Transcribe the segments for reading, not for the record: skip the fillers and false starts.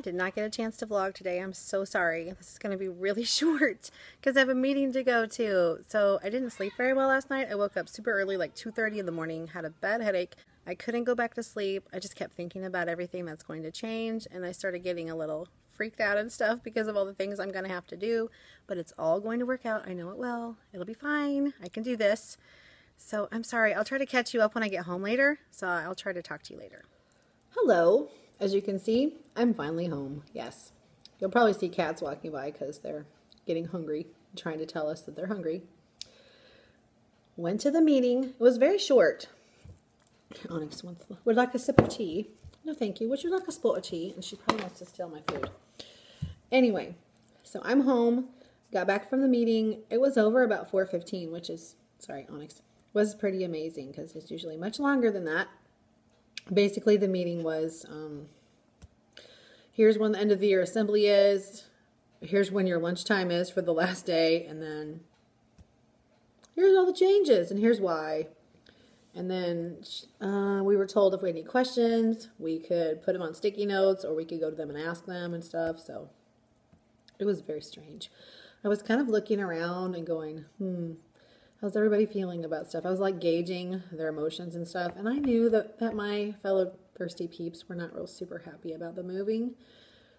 Did not get a chance to vlog today. I'm so sorry. This is going to be really short because I have a meeting to go to. So I didn't sleep very well last night. I woke up super early, like 2:30 in the morning, had a bad headache. I couldn't go back to sleep. I just kept thinking about everything that's going to change, and I started getting a little freaked out and stuff because of all the things I'm going to have to do. But it's all going to work out. I know it will. It'll be fine. I can do this. So I'm sorry. I'll try to catch you up when I get home later. So I'll try to talk to you later. Hello. As you can see, I'm finally home. Yes. You'll probably see cats walking by because they're getting hungry, trying to tell us that they're hungry. Went to the meeting. It was very short. Onyx would like a sip of tea. No, thank you. Would you like a spot of tea? And she probably wants to steal my food. Anyway, so I'm home. Got back from the meeting. It was over about 4:15, which is, sorry, Onyx, was pretty amazing because it's usually much longer than that. Basically, the meeting was, here's when the end of the year assembly is, here's when your lunchtime is for the last day, and then here's all the changes, and here's why. And then we were told if we had any questions, we could put them on sticky notes, or we could go to them and ask them and stuff, so it was very strange. I was kind of looking around and going, how's everybody feeling about stuff? I was like gauging their emotions and stuff, and I knew that my fellow Thirsty peeps were not real super happy about the moving.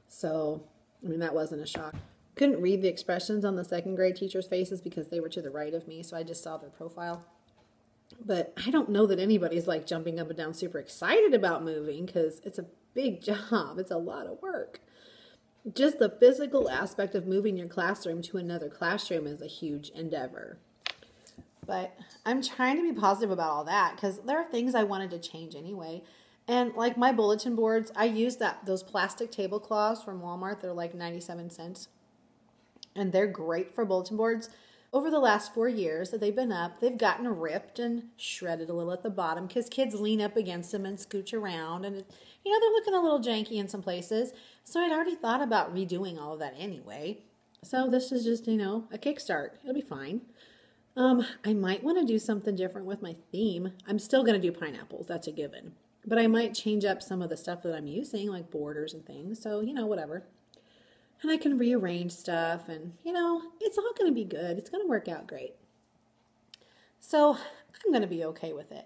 So, I mean, that wasn't a shock. Couldn't read the expressions on the second grade teachers' faces because they were to the right of me, so I just saw their profile. But I don't know that anybody's like jumping up and down super excited about moving because it's a big job. It's a lot of work. Just the physical aspect of moving your classroom to another classroom is a huge endeavor. But I'm trying to be positive about all that because there are things I wanted to change anyway. And like my bulletin boards, I used those plastic tablecloths from Walmart. They're like 97 cents. And they're great for bulletin boards. Over the last 4 years that they've been up, they've gotten ripped and shredded a little at the bottom because kids lean up against them and scooch around. And, they're looking a little janky in some places. So I'd already thought about redoing all of that anyway. So this is just, a kickstart. It'll be fine. I might want to do something different with my theme. I'm still going to do pineapples. That's a given. But I might change up some of the stuff that I'm using, like borders and things. So, whatever. And I can rearrange stuff and, it's all going to be good. It's going to work out great. So I'm going to be okay with it.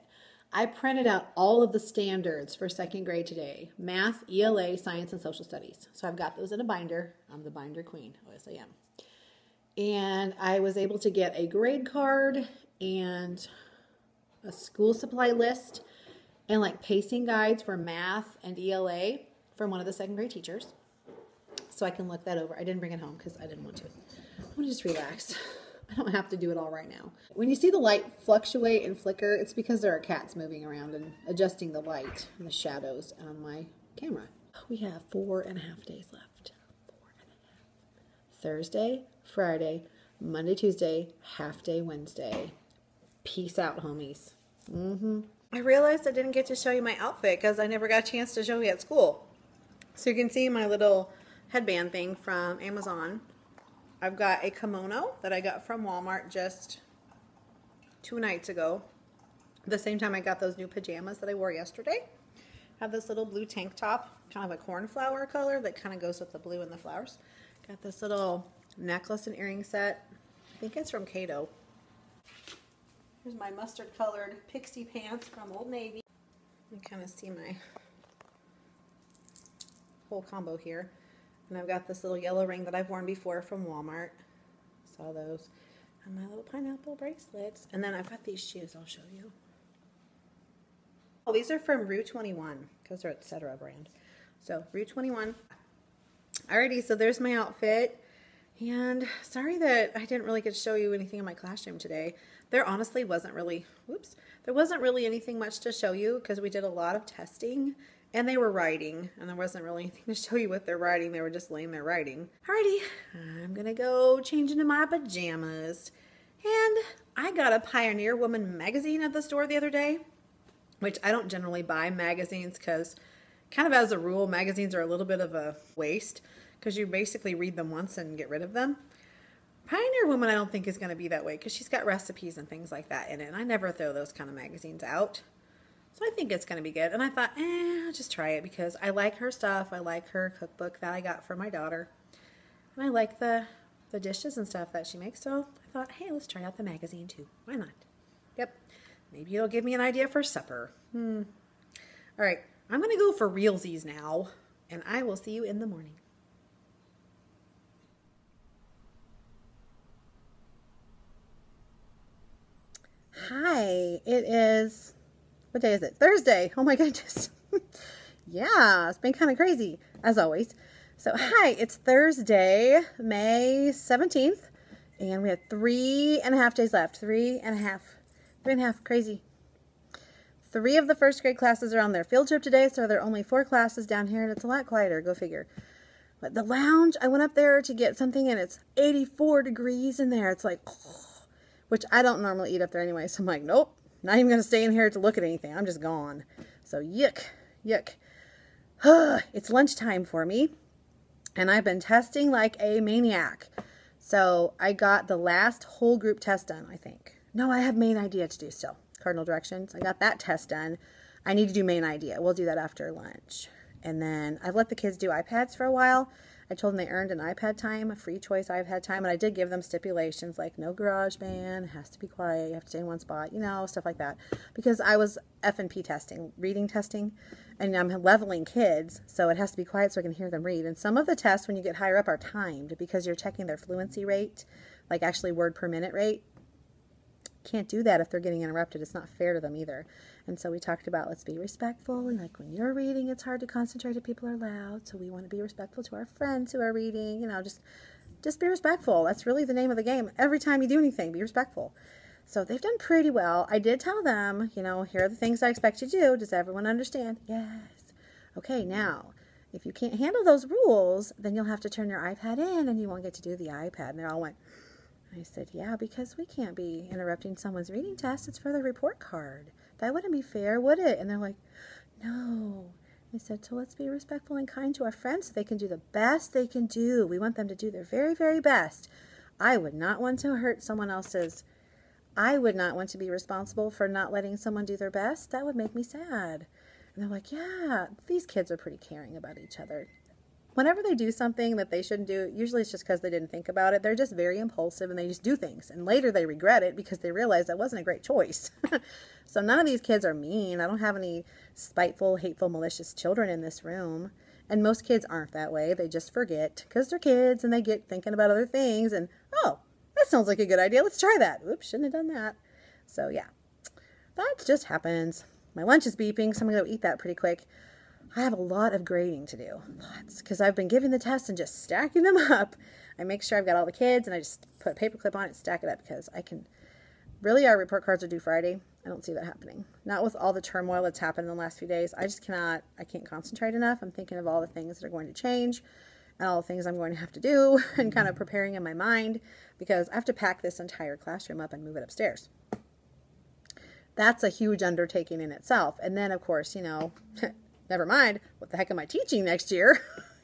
I printed out all of the standards for second grade today. Math, ELA, science, and social studies. So I've got those in a binder. I'm the binder queen. Oh, yes, I am. And I was able to get a grade card and a school supply list and like pacing guides for math and ELA from one of the second grade teachers. So I can look that over. I didn't bring it home because I didn't want to. I want to just relax. I don't have to do it all right now. When you see the light fluctuate and flicker, it's because there are cats moving around and adjusting the light and the shadows on my camera. We have 4.5 days left. 4.5. Thursday, Friday, Monday, Tuesday, half day Wednesday. Peace out, homies. I realized I didn't get to show you my outfit because I never got a chance to show you at school. So you can see my little headband thing from Amazon. I've got a kimono that I got from Walmart just 2 nights ago. The same time I got those new pajamas that I wore yesterday. I have this little blue tank top, kind of a cornflower color that kind of goes with the blue and the flowers. Got this little necklace and earring set. I think it's from Cato. Here's my mustard colored pixie pants from Old Navy. You can kind of see my whole combo here. And I've got this little yellow ring that I've worn before from Walmart. Saw those. And my little pineapple bracelets. And then I've got these shoes I'll show you. Oh, these are from Rue 21 because they're Etc. brand. So Rue 21. Alrighty, so there's my outfit. And sorry that I didn't really get to show you anything in my classroom today. There honestly wasn't really, there wasn't really anything much to show you because we did a lot of testing and they were writing and there wasn't really anything to show you what they're writing. They were just laying there writing. Alrighty, I'm gonna go change into my pajamas. And I got a Pioneer Woman magazine at the store the other day, which I don't generally buy magazines because kind of as a rule, magazines are a little bit of a waste because you basically read them once and get rid of them. Pioneer Woman I don't think is going to be that way because she's got recipes and things like that in it, and I never throw those kind of magazines out. So I think it's going to be good. And I thought, I'll just try it because I like her stuff. I like her cookbook that I got for my daughter. And I like the dishes and stuff that she makes. So I thought, hey, let's try out the magazine too. Why not? Yep. Maybe it'll give me an idea for supper. All right. I'm going to go for realsies now. And I will see you in the morning. Hi. It is... What day is it? Thursday. Oh my goodness. Yeah, it's been kind of crazy, as always. So, hi, it's Thursday, May 17th, and we have 3.5 days left. 3.5. Crazy. 3 of the first grade classes are on their field trip today, so there are only 4 classes down here, and it's a lot quieter. Go figure. But the lounge, I went up there to get something, and it's 84 degrees in there. It's like, which I don't normally eat up there anyway, so I'm like, nope. Not even going to stay in here to look at anything. I'm just gone. So, yuck. It's lunchtime for me, and I've been testing like a maniac. So, I got the last whole group test done, I think. No, I have main idea to do still. Cardinal directions. I got that test done. I need to do main idea. We'll do that after lunch. And then I've let the kids do iPads for a while. I told them they earned an iPad time, a free choice iPad time, and I did give them stipulations like no garage band, it has to be quiet, you have to stay in one spot, you know, stuff like that. Because I was F&P testing, reading testing, and I'm leveling kids, so it has to be quiet so I can hear them read. And some of the tests, when you get higher up, are timed because you're checking their fluency rate, like actually word per minute rate. Can't do that if they're getting interrupted. It's not fair to them either. And so we talked about let's be respectful, and like when you're reading, it's hard to concentrate if people are loud, so we want to be respectful to our friends who are reading, you know, just be respectful. That's really the name of the game. Every time you do anything, be respectful. So they've done pretty well. I did tell them, you know, here are the things I expect you to do. Does everyone understand? Yes. Okay, now, if you can't handle those rules, then you'll have to turn your iPad in and you won't get to do the iPad. And they all went, I said, yeah, because we can't be interrupting someone's reading test. It's for the report card. That wouldn't be fair, would it? And they're like, no. I said, so let's be respectful and kind to our friends so they can do the best they can do. We want them to do their very, very best. I would not want to hurt someone else's. I would not want to be responsible for not letting someone do their best. That would make me sad. And they're like, yeah, these kids are pretty caring about each other. Whenever they do something that they shouldn't do, usually it's just because they didn't think about it. They're just very impulsive and they just do things. And later they regret it because they realize that wasn't a great choice. So none of these kids are mean. I don't have any spiteful, hateful, malicious children in this room. And most kids aren't that way. They just forget because they're kids and they get thinking about other things. And, oh, that sounds like a good idea. Let's try that. Oops, shouldn't have done that. So, yeah, that just happens. My lunch is beeping, so I'm going to go eat that pretty quick. I have a lot of grading to do, lots, because I've been giving the tests and just stacking them up. I make sure I've got all the kids, and I just put a paper clip on it and stack it up because I can. Really, our report cards are due Friday. I don't see that happening. Not with all the turmoil that's happened in the last few days. I can't concentrate enough. I'm thinking of all the things that are going to change and all the things I'm going to have to do and kind of preparing in my mind because I have to pack this entire classroom up and move it upstairs. That's a huge undertaking in itself. And then, of course, you know, never mind, what the heck am I teaching next year?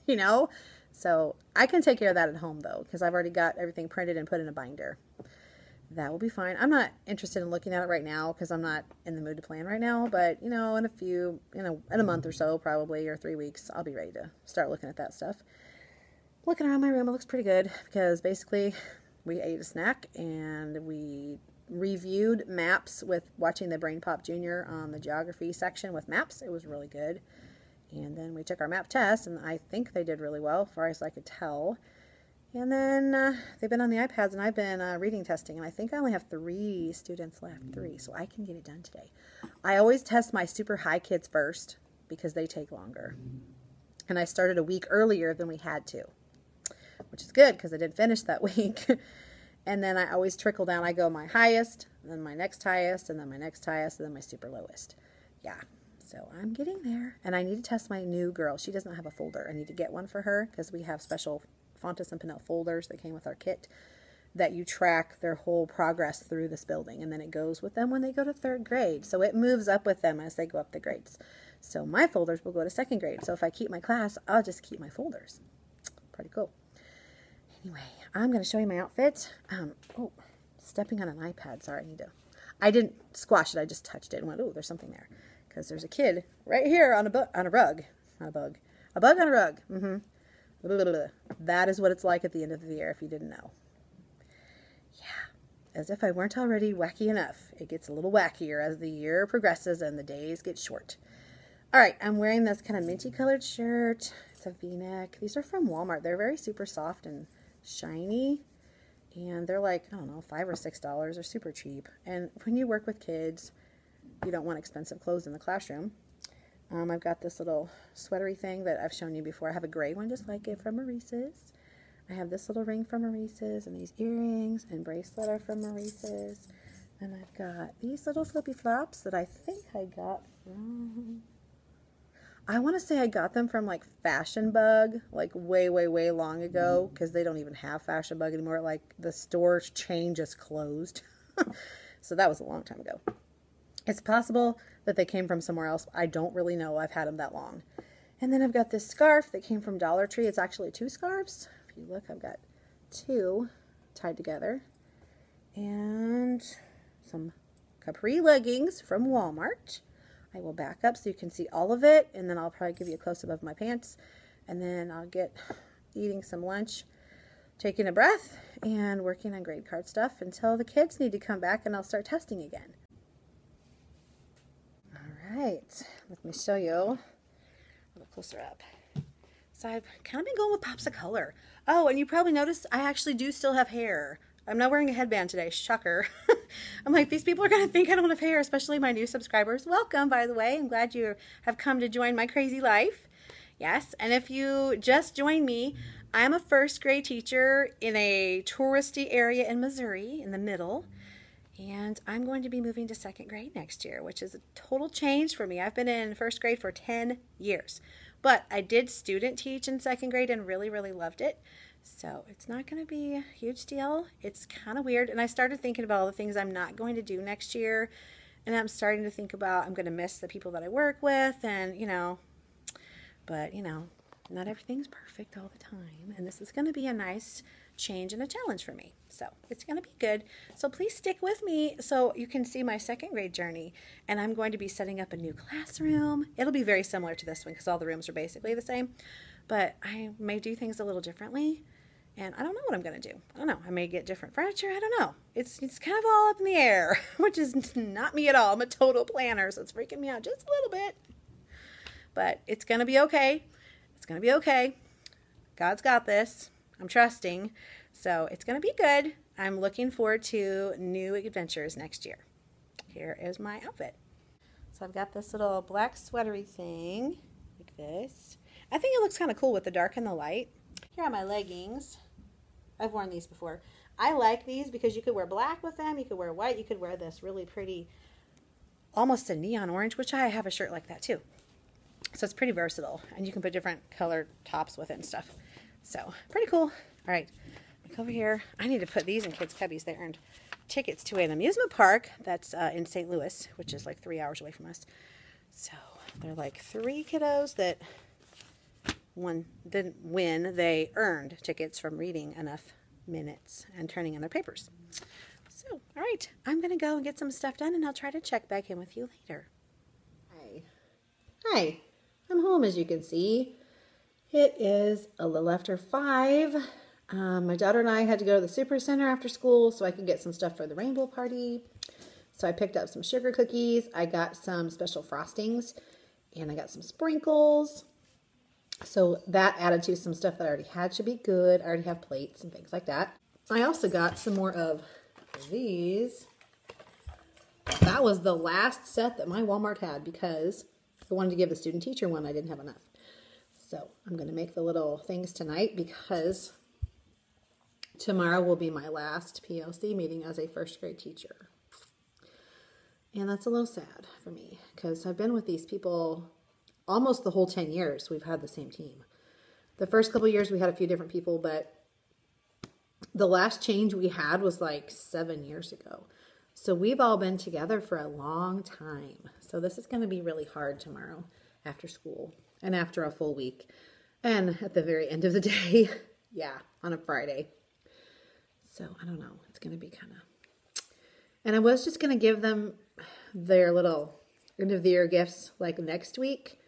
You know? So I can take care of that at home, though, because I've already got everything printed and put in a binder. That will be fine. I'm not interested in looking at it right now because I'm not in the mood to plan right now. But, you know, in a month or so, probably, or 3 weeks, I'll be ready to start looking at that stuff. Looking around my room, it looks pretty good because basically we ate a snack and we reviewed maps with watching the Brain Pop Junior on the geography section with maps. It was really good. And then we took our map test, and I think they did really well, as far as I could tell. And then they've been on the iPads, and I've been reading testing, and I think I only have 3 students left, 3, so I can get it done today. I always test my super high kids first because they take longer. And I started a week earlier than we had to, which is good because I did finish that week. And then I always trickle down. I go my highest, and then my next highest, and then my next highest, and then my super lowest. Yeah, so I'm getting there. And I need to test my new girl. She does not have a folder. I need to get one for her because we have special Fontes and Pinnell folders that came with our kit that you track their whole progress through this building. And then it goes with them when they go to 3rd grade. So it moves up with them as they go up the grades. So my folders will go to 2nd grade. So if I keep my class, I'll just keep my folders. Pretty cool. Anyway, I'm going to show you my outfit. Oh, stepping on an iPad. Sorry, I didn't squash it. I just touched it and went, oh, there's something there. because there's a kid right here on a rug. Not a bug. A bug on a rug. That is what it's like at the end of the year, if you didn't know. Yeah, as if I weren't already wacky enough. It gets a little wackier as the year progresses and the days get short. All right, I'm wearing this kind of minty colored shirt. It's a V-neck. These are from Walmart. They're very super soft and shiny. And they're like, I don't know, $5 or $6. They're super cheap. And when you work with kids, you don't want expensive clothes in the classroom. I've got this little sweatery thing that I've shown you before. I have a gray one just like it from Maurice's. I have this little ring from Maurice's, and these earrings and bracelet are from Maurice's. And I've got these little flippy flops that I think I got from... I want to say I got them from like Fashion Bug, like way, way, way long ago, because they don't even have Fashion Bug anymore. Like the store chain just closed. So that was a long time ago. It's possible that they came from somewhere else. I don't really know. I've had them that long. And then I've got this scarf that came from Dollar Tree. It's actually 2 scarves. If you look, I've got 2 tied together. And some capri leggings from Walmart. I will back up so you can see all of it, and then I'll probably give you a close-up of my pants, and then I'll get eating some lunch, taking a breath, and working on grade card stuff until the kids need to come back, and I'll start testing again. All right, let me show you a little closer up. So I've kind of been going with pops of color. Oh, and you probably noticed I actually do still have hair. I'm not wearing a headband today. Shocker. I'm like, these people are going to think I don't have hair, especially my new subscribers. Welcome, by the way. I'm glad you have come to join my crazy life. Yes, and if you just joined me, I'm a first grade teacher in a touristy area in Missouri, in the middle. And I'm going to be moving to 2nd grade next year, which is a total change for me. I've been in 1st grade for 10 years. But I did student teach in 2nd grade and really, really loved it. So it's not going to be a huge deal. It's kind of weird. And I started thinking about all the things I'm not going to do next year. And I'm starting to think about I'm going to miss the people that I work with. And, you know, but, you know, not everything's perfect all the time. And this is going to be a nice change and a challenge for me. So it's going to be good. So please stick with me so you can see my 2nd grade journey. And I'm going to be setting up a new classroom. It'll be very similar to this one because all the rooms are basically the same. But I may do things a little differently. And I don't know what I'm going to do. I don't know. I may get different furniture. I don't know. It's kind of all up in the air, which is not me at all. I'm a total planner, so it's freaking me out just a little bit. But it's going to be okay. It's going to be okay. God's got this. I'm trusting. So it's going to be good. I'm looking forward to new adventures next year. Here is my outfit. So I've got this little black sweatery thing like this. I think it looks kind of cool with the dark and the light. Here are my leggings. I've worn these before. I like these because you could wear black with them. You could wear white. You could wear this really pretty, almost a neon orange, which I have a shirt like that too. So it's pretty versatile. And you can put different colored tops with it and stuff. So pretty cool. All right, look over here. I need to put these in kids' cubbies. They earned tickets to an amusement park that's in St. Louis, which is like 3 hours away from us. So they're like 3 kiddos that one didn't win. They earned tickets from reading enough minutes and turning in their papers. So, all right, I'm going to go and get some stuff done, and I'll try to check back in with you later. Hi, I'm home, as you can see. It is a little after 5. My daughter and I had to go to the super center after school so I could get some stuff for the rainbow party. So I picked up some sugar cookies. I got some special frostings, and I got some sprinkles. So that added to some stuff that I already had should be good. I already have plates and things like that. I also got some more of these. That was the last set that my Walmart had because I wanted to give the student teacher one. I didn't have enough. So I'm going to make the little things tonight because tomorrow will be my last PLC meeting as a 1st grade teacher. And that's a little sad for me because I've been with these people almost the whole 10 years. We've had the same team. The first couple years we had a few different people, but the last change we had was like 7 years ago. So we've all been together for a long time. So this is going to be really hard tomorrow after school and after a full week. And at the very end of the day, yeah, on a Friday. So I don't know. It's going to be kind of... And I was just going to give them their little end of the year gifts like next week.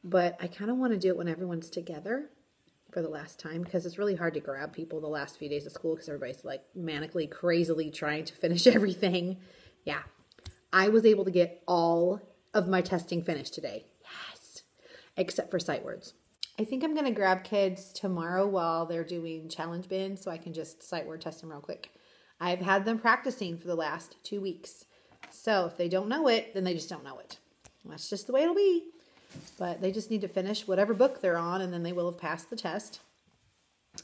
But I kind of want to do it when everyone's together for the last time, because it's really hard to grab people the last few days of school because everybody's like manically, crazily trying to finish everything. Yeah. I was able to get all of my testing finished today. Yes. Except for sight words. I think I'm going to grab kids tomorrow while they're doing challenge bins so I can just sight word test them real quick. I've had them practicing for the last 2 weeks. So if they don't know it, then they just don't know it. That's just the way it'll be. But they just need to finish whatever book they're on, and then they will have passed the test.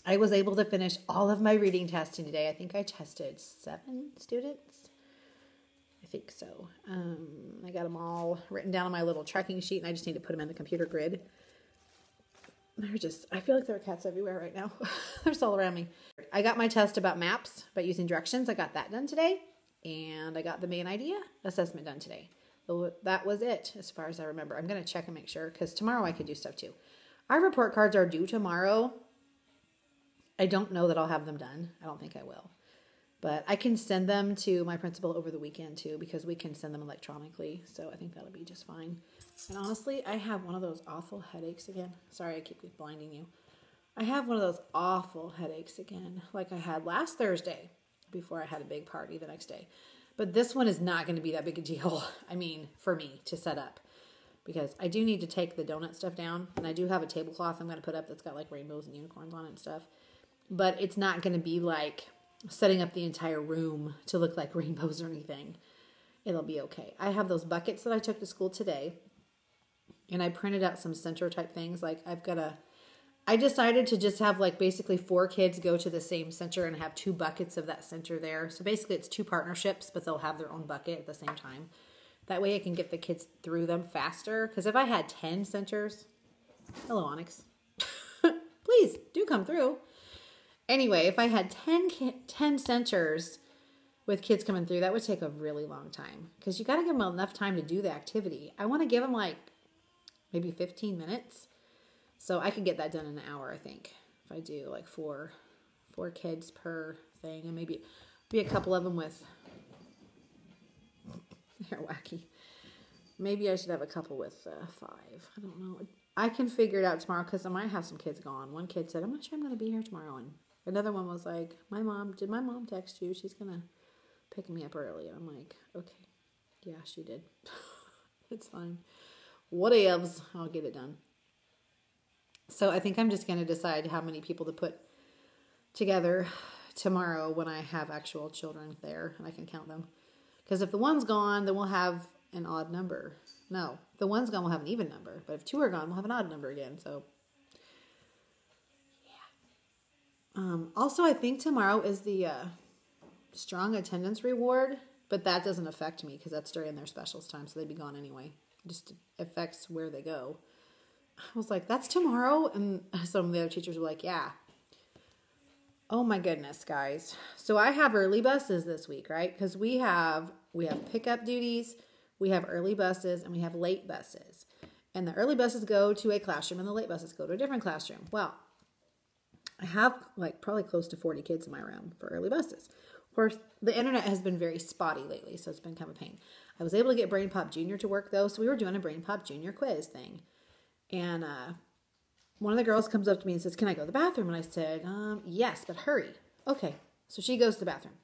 I was able to finish all of my reading testing today. I think I tested 7 students. I think so. I got them all written down on my little tracking sheet, and I just need to put them in the computer grid. I feel like there are cats everywhere right now. They're just all around me. I got my test about maps, about using directions. I got that done today. And I got the main idea assessment done today. So that was it as far as I remember. I'm going to check and make sure because tomorrow I could do stuff too. Our report cards are due tomorrow. I don't know that I'll have them done. I don't think I will. But I can send them to my principal over the weekend too because we can send them electronically. So I think that'll be just fine. And honestly, I have one of those awful headaches again. Sorry, I keep blinding you. I have one of those awful headaches again like I had last Thursday before I had a big party the next day. But this one is not going to be that big a deal, I mean, for me to set up. Because I do need to take the donut stuff down. And I do have a tablecloth I'm going to put up that's got like rainbows and unicorns on it and stuff. But it's not going to be like setting up the entire room to look like rainbows or anything. It'll be okay. I have those buckets that I took to school today. And I printed out some center type things. Like I decided to just have like basically 4 kids go to the same center and have 2 buckets of that center there. So basically it's 2 partnerships, but they'll have their own bucket at the same time. That way I can get the kids through them faster. Because if I had 10 centers, hello Onyx, please do come through. Anyway, if I had 10 centers with kids coming through, that would take a really long time. Because you got to give them enough time to do the activity. I want to give them like maybe 15 minutes. So I could get that done in an hour, I think, if I do like 4 kids per thing, and maybe be a couple of them with, they're wacky. Maybe I should have a couple with 5. I don't know. I can figure it out tomorrow because I might have some kids gone. One kid said, I'm not sure I'm going to be here tomorrow. And another one was like, did my mom text you? She's going to pick me up early. And I'm like, okay. Yeah, she did. It's fine. Whatevs. I'll get it done. So I think I'm just going to decide how many people to put together tomorrow when I have actual children there and I can count them. Because if the one's gone, then we'll have an odd number. No, if the one's gone, we'll have an even number. But if 2 are gone, we'll have an odd number again. So, yeah. Also, I think tomorrow is the strong attendance reward. But that doesn't affect me because that's during their specials time. So they'd be gone anyway. It just affects where they go. I was like, that's tomorrow? And some of the other teachers were like, yeah. Oh my goodness, guys. So I have early buses this week, right? Because we have pickup duties, we have early buses, and we have late buses. And the early buses go to a classroom and the late buses go to a different classroom. Well, I have like probably close to 40 kids in my room for early buses. Of course, the internet has been very spotty lately, so it's been kind of a pain. I was able to get Brain Pop Junior to work though, so we were doing a Brain Pop Junior quiz thing. And one of the girls comes up to me and says, can I go to the bathroom? And I said, yes, but hurry. Okay. So she goes to the bathroom.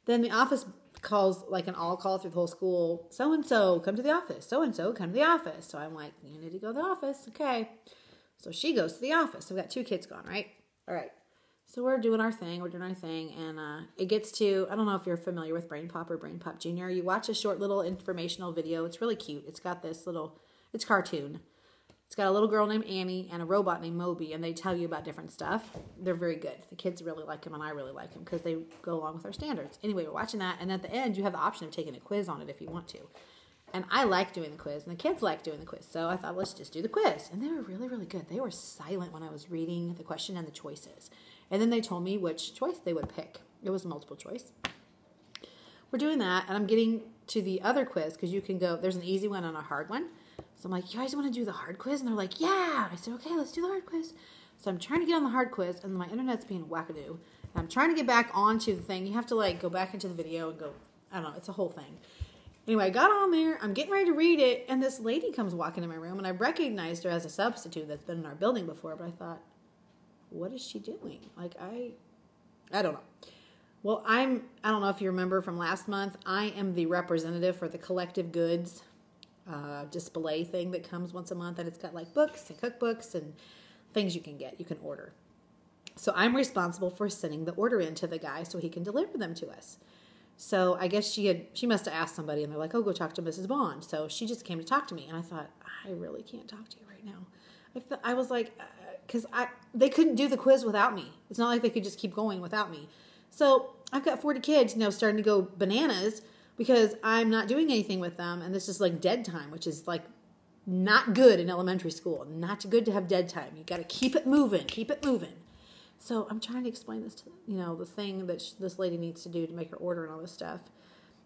Then the office calls like an all call through the whole school. So-and-so, come to the office. So-and-so, come to the office. So I'm like, you need to go to the office. Okay. So she goes to the office. So we got 2 kids gone, right? All right. So we're doing our thing. And it gets to, I don't know if you're familiar with Brain Pop or Brain Pop Junior. You watch a short little informational video. It's really cute. It's got this it's cartoon. It's got a little girl named Annie and a robot named Moby, and they tell you about different stuff. They're very good. The kids really like them, and I really like them because they go along with our standards. Anyway, we're watching that, and at the end, you have the option of taking a quiz on it if you want to. And I like doing the quiz, and the kids like doing the quiz, so I thought, let's just do the quiz. And they were really, really good. They were silent when I was reading the question and the choices. And then they told me which choice they would pick. It was multiple choice. We're doing that, and I'm getting to the other quiz because you can go, there's an easy one and a hard one. So I'm like, you guys want to do the hard quiz? And they're like, yeah. I said, okay, let's do the hard quiz. So I'm trying to get on the hard quiz, and my internet's being wackadoo. And I'm trying to get back onto the thing. You have to, like, go back into the video and go, I don't know, it's a whole thing. Anyway, I got on there. I'm getting ready to read it. And this lady comes walking in my room. And I recognized her as a substitute that's been in our building before. But I thought, what is she doing? Like, I don't know. Well, I don't know if you remember from last month, I am the representative for the collective goods display thing that comes once a month. And it's got like books and cookbooks and things you can order. So I'm responsible for sending the order in to the guy so he can deliver them to us. So I guess she must have asked somebody, and they're like, oh, go talk to Mrs. Bond. So she just came to talk to me, and I thought, I really can't talk to you right now. I was like, because they couldn't do the quiz without me. It's not like they could just keep going without me. So I've got 40 kids, starting to go bananas because I'm not doing anything with them, and this is like dead time, which is like not good in elementary school. Not good to have dead time. You got to keep it moving, So I'm trying to explain this to, the thing that this lady needs to do to make her order and all this stuff.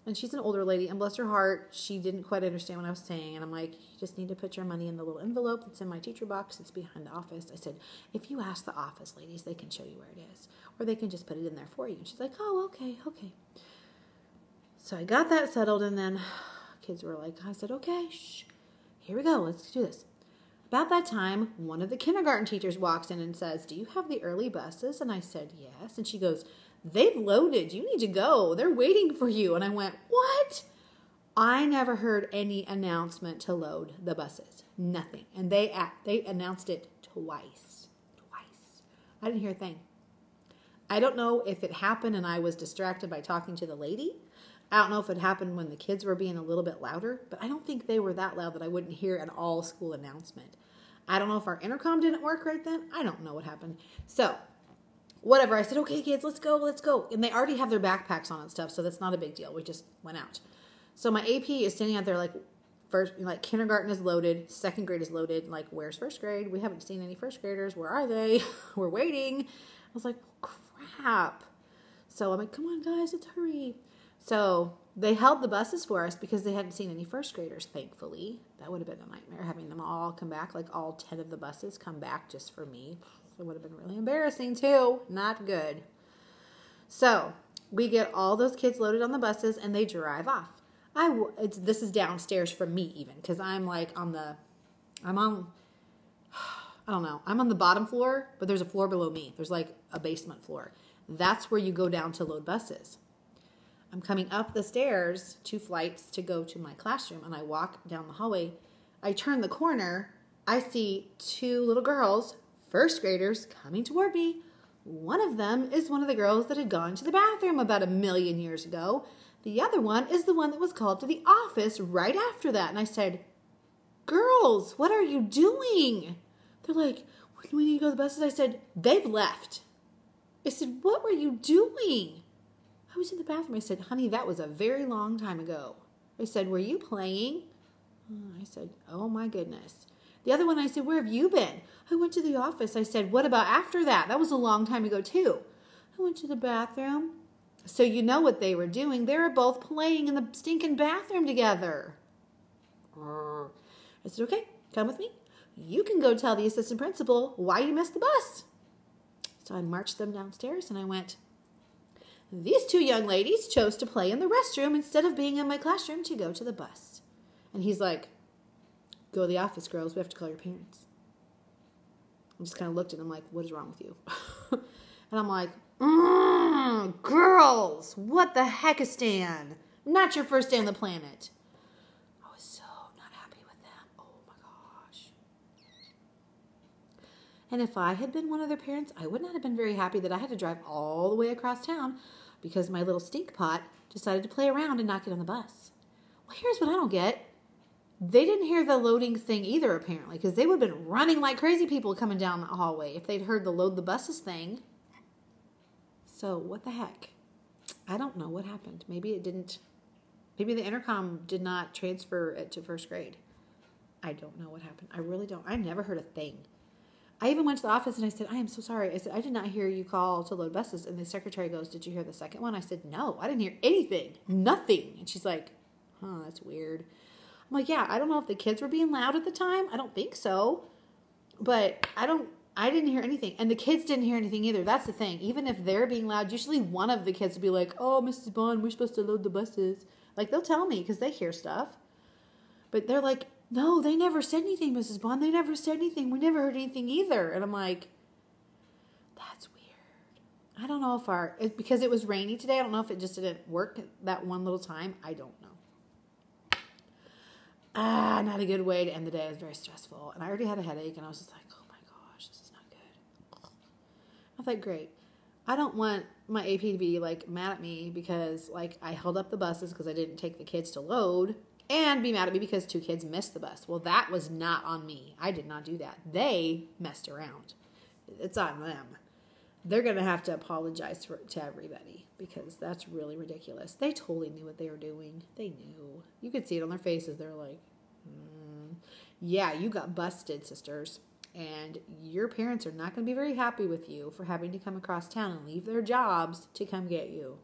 And she's an older lady, and bless her heart, she didn't quite understand what I was saying. And I'm like, you just need to put your money in the little envelope that's in my teacher box. It's behind the office. I said, if you ask the office ladies, they can show you where it is. Or they can just put it in there for you. And she's like, oh, okay. So I got that settled, and then kids were like, I said, okay, shh, here we go. Let's do this. About that time, one of the kindergarten teachers walks in and says, do you have the early buses? And I said, yes. And she goes, they've loaded. You need to go. They're waiting for you. And I went, what? I never heard any announcement to load the buses. Nothing. And they announced it twice. I didn't hear a thing. I don't know if it happened and I was distracted by talking to the lady. I don't know if it happened when the kids were being a little bit louder, but I don't think they were that loud that I wouldn't hear an all-school announcement. I don't know if our intercom didn't work right then. I don't know what happened. So, whatever. I said, okay, kids, let's go. And they already have their backpacks on and stuff, so that's not a big deal. We just went out. So my AP is standing out there like kindergarten is loaded, second grade is loaded. Like, where's first grade? We haven't seen any first graders. Where are they? We're waiting. I was like, crap. So I'm like, come on, guys, let's hurry. So they held the buses for us because they hadn't seen any first graders, thankfully. That would have been a nightmare, having them all come back, like all 10 of the buses come back just for me. It would have been really embarrassing, too. Not good. So we get all those kids loaded on the buses, and they drive off. This is downstairs from me, even, because I'm on the bottom floor, but there's a floor below me. There's like a basement floor. That's where you go down to load buses. I'm coming up the stairs, 2 flights to go to my classroom, and I walk down the hallway. I turn the corner. I see 2 little girls, first graders, coming toward me. One of them is one of the girls that had gone to the bathroom about 1,000,000 years ago. The other one is the one that was called to the office right after that. And I said, girls, what are you doing? They're like, we need to go to the buses. I said, they've left. I said, what were you doing? I was in the bathroom. I said, honey, that was a very long time ago. I said, were you playing? I said, oh my goodness. The other one, I said, where have you been? I went to the office. I said, what about after that? That was a long time ago too. I went to the bathroom. So you know what they were doing. They were both playing in the stinking bathroom together. I said, okay, come with me. You can go tell the assistant principal why you missed the bus. So I marched them downstairs and I went, these 2 young ladies chose to play in the restroom instead of being in my classroom to go to the bus. And he's like, go to the office, girls. We have to call your parents. I just kind of looked at him like, what is wrong with you? And I'm like, girls, what the heck is Stan? Not your first day on the planet. I was so not happy with them. Oh my gosh. And if I had been one of their parents, I would not have been very happy that I had to drive all the way across town because my little stink pot decided to play around and not get on the bus. Well, here's what I don't get. They didn't hear the loading thing either, apparently, because they would have been running like crazy people coming down the hallway if they'd heard the load the buses thing. So what the heck? I don't know what happened. Maybe it didn't. Maybe the intercom did not transfer it to first grade. I don't know what happened. I really don't. I never heard a thing. I even went to the office and I said, I am so sorry. I said, I did not hear you call to load buses. And the secretary goes, did you hear the second one? I said, no, I didn't hear anything. Nothing. And she's like, that's weird. I'm like, yeah, I don't know if the kids were being loud at the time. I don't think so. But I didn't hear anything. And the kids didn't hear anything either. That's the thing. Even if they're being loud, usually one of the kids would be like, oh, Mrs. Bond, we're supposed to load the buses. Like, they'll tell me because they hear stuff. But they're like, no, they never said anything, Mrs. Bond. They never said anything. We never heard anything either. And I'm like, that's weird. I don't know if because it was rainy today, I don't know if it just didn't work that one little time. I don't know. Not a good way to end the day. It was very stressful. And I already had a headache, and I was just like, oh my gosh, this is not good. I was like, great. I don't want my AP to be like mad at me because like I held up the buses because I didn't take the kids to load, and be mad at me because 2 kids missed the bus. Well, that was not on me. I did not do that. They messed around. It's on them. They're going to have to apologize to everybody because that's really ridiculous. They totally knew what they were doing. They knew. You could see it on their faces. They're like, yeah, you got busted, sisters. And your parents are not going to be very happy with you for having to come across town and leave their jobs to come get you.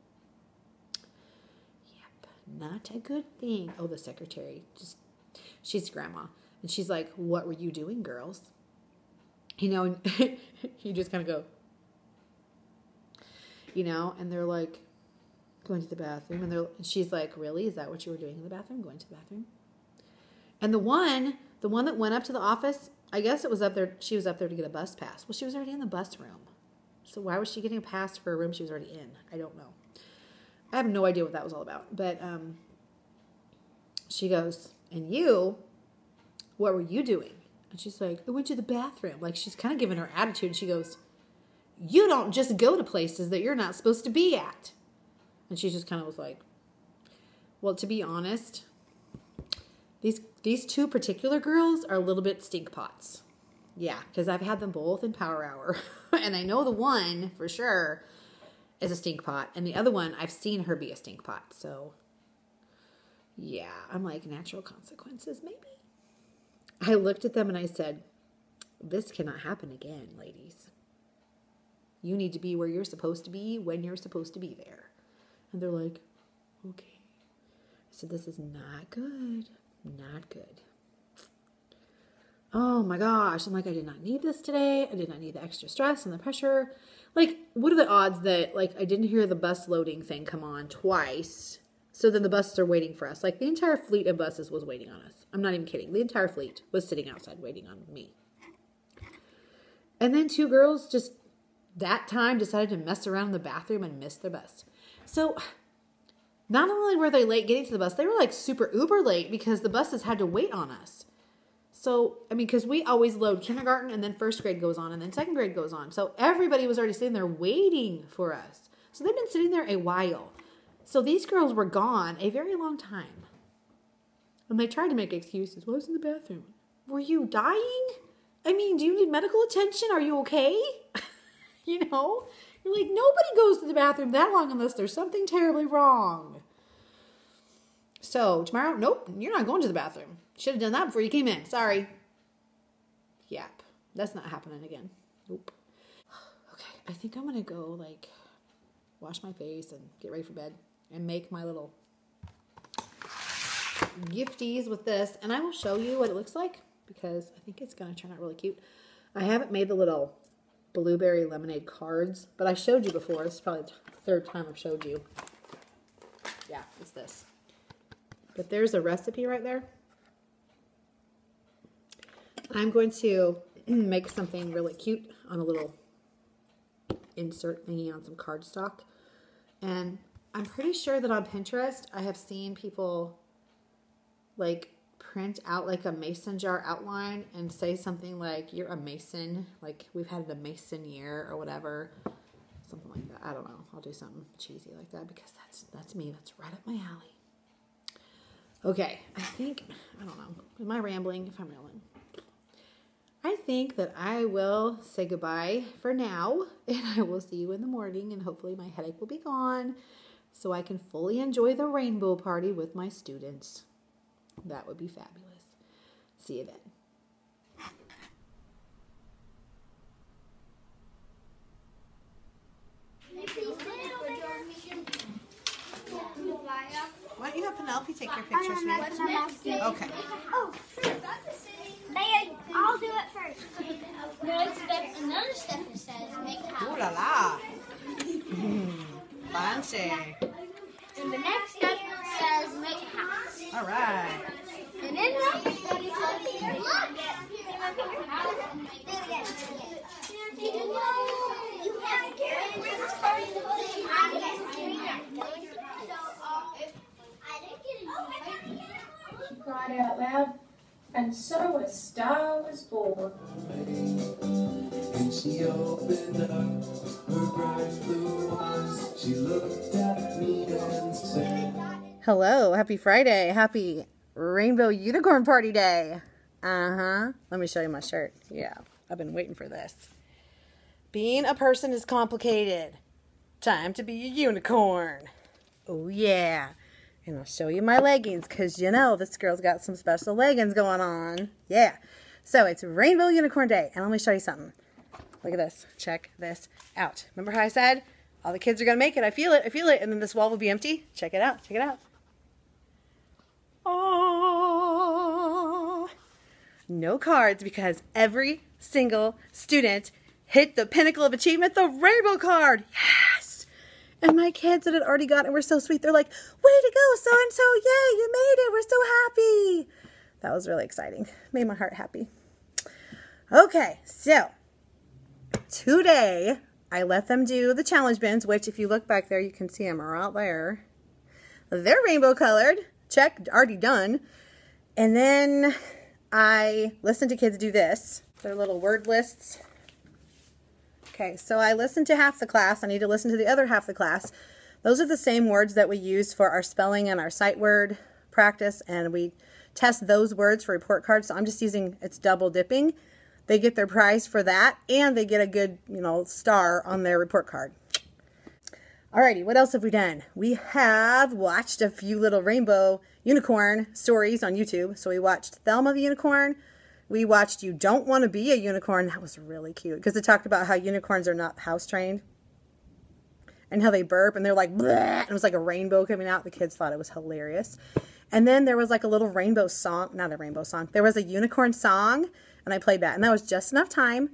Yep, not a good thing. Oh, the secretary. She's grandma. And she's like, what were you doing, girls? You know, and you just kind of go, you know, and they're like, going to the bathroom. And she's like, really? Is that what you were doing in the bathroom? Going to the bathroom? And the one that went up to the office, I guess it was up there. She was up there to get a bus pass. Well, she was already in the bus room. So why was she getting a pass for a room she was already in? I don't know. I have no idea what that was all about. But she goes, and you, what were you doing? And she's like, I went to the bathroom. Like, she's kind of giving her attitude. And she goes, you don't just go to places that you're not supposed to be at. And she just kind of was like, well, to be honest, these 2 particular girls are a little bit stink pots. Yeah, because I've had them both in Power Hour. And I know the one, for sure, is a stink pot. And the other one, I've seen her be a stink pot. So, yeah, I'm like, natural consequences, maybe. I looked at them and I said, this cannot happen again, ladies. You need to be where you're supposed to be when you're supposed to be there. And they're like, okay. I said, this is not good. Not good. Oh my gosh. I'm like, I did not need this today. I did not need the extra stress and the pressure. Like, what are the odds that, like, I didn't hear the bus loading thing come on twice. So then the buses are waiting for us. Like, the entire fleet of buses was waiting on us. I'm not even kidding. The entire fleet was sitting outside waiting on me. And then 2 girls just that time decided to mess around in the bathroom and miss their bus. So not only were they late getting to the bus, they were like super uber late because the buses had to wait on us. So, I mean, because we always load kindergarten and then 1st grade goes on and then 2nd grade goes on. So everybody was already sitting there waiting for us. So they've been sitting there a while. So these girls were gone a very long time. And they tried to make excuses. Well, I was in the bathroom. Were you dying? I mean, do you need medical attention? Are you okay? You know? You're like, nobody goes to the bathroom that long unless there's something terribly wrong. So, tomorrow, nope, you're not going to the bathroom. Should have done that before you came in. Sorry. Yep. That's not happening again. Nope. Okay, I think I'm going to go, like, wash my face and get ready for bed and make my little gifties with this. And I will show you what it looks like because I think it's going to turn out really cute. I haven't made the little blueberry lemonade cards, but I showed you before. This is probably the 3rd time I've showed you. Yeah, it's this. But there's a recipe right there. I'm going to make something really cute on a little insert thingy on some cardstock. And I'm pretty sure that on Pinterest, I have seen people like print out like a mason jar outline and say something like, you're a mason, like we've had the mason year or whatever, something like that. I don't know. I'll do something cheesy like that because that's me. That's right up my alley. Okay, I think, I don't know. Am I rambling? If I'm rambling. I think that I will say goodbye for now, and I will see you in the morning, and hopefully my headache will be gone so I can fully enjoy the rainbow party with my students. That would be fabulous. See you then. Why don't you have Penelope take your pictures? Okay. Oh, sure. I'll do it first. Another step it says make house. Ooh la la. Fancy. And the next step says make a house. All right. And then look. She cried out loud, and so a star was born. And she opened up her bright blue eyes. She looked at me and said, Hello, happy Friday. Happy Rainbow Unicorn Party Day. Let me show you my shirt. Yeah, I've been waiting for this. Being a person is complicated. Time to be a unicorn. Oh, yeah. And I'll show you my leggings because, you know, this girl's got some special leggings going on. Yeah. So it's Rainbow Unicorn Day. And let me show you something. Look at this. Check this out. Remember how I said all the kids are going to make it? I feel it. I feel it. And then this wall will be empty. Check it out. Check it out. Oh. No cards because every single student hit the pinnacle of achievement, the rainbow card. Yes. And my kids that had already got it were so sweet. They're like, way to go, so-and-so. Yay, you made it. We're so happy. That was really exciting. Made my heart happy. Okay, so today I let them do the challenge bins, which if you look back there, you can see them right there. They're rainbow colored. Check, already done. And then I listened to kids do this. Their little word lists. Okay, so I listened to half the class. I need to listen to the other half of the class. Those are the same words that we use for our spelling and our sight word practice, and we test those words for report cards. So I'm just using, it's double dipping. They get their prize for that, and they get a good, star on their report card. Alrighty, what else have we done? We have watched a few little rainbow unicorn stories on YouTube. So we watched Thelma the Unicorn. We watched You Don't Want to Be a Unicorn. That was really cute because it talked about how unicorns are not house trained and how they burp and they're like, bleh, and it was like a rainbow coming out. The kids thought it was hilarious. And then there was like a little rainbow song, not a rainbow song. There was a unicorn song and I played that. And that was just enough time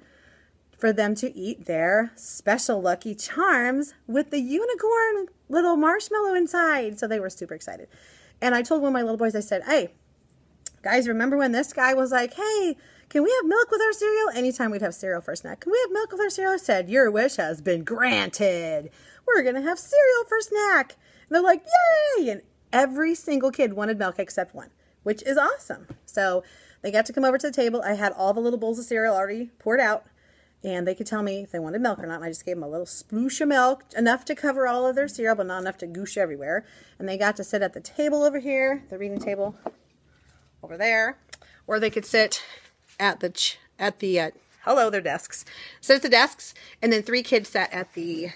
for them to eat their special Lucky Charms with the unicorn little marshmallow inside. So they were super excited. And I told one of my little boys, I said, hey, guys, remember when this guy was like, hey, can we have milk with our cereal? Anytime we'd have cereal for a snack. Can we have milk with our cereal? I said, your wish has been granted. We're going to have cereal for snack. And they're like, yay! And every single kid wanted milk except one, which is awesome. So they got to come over to the table. I had all the little bowls of cereal already poured out. And they could tell me if they wanted milk or not. And I just gave them a little sploosh of milk, enough to cover all of their cereal, but not enough to goosh everywhere. And they got to sit at the table over here, the reading table over there, or they could sit at the their desks. Sit at the desks, and then 3 kids sat at the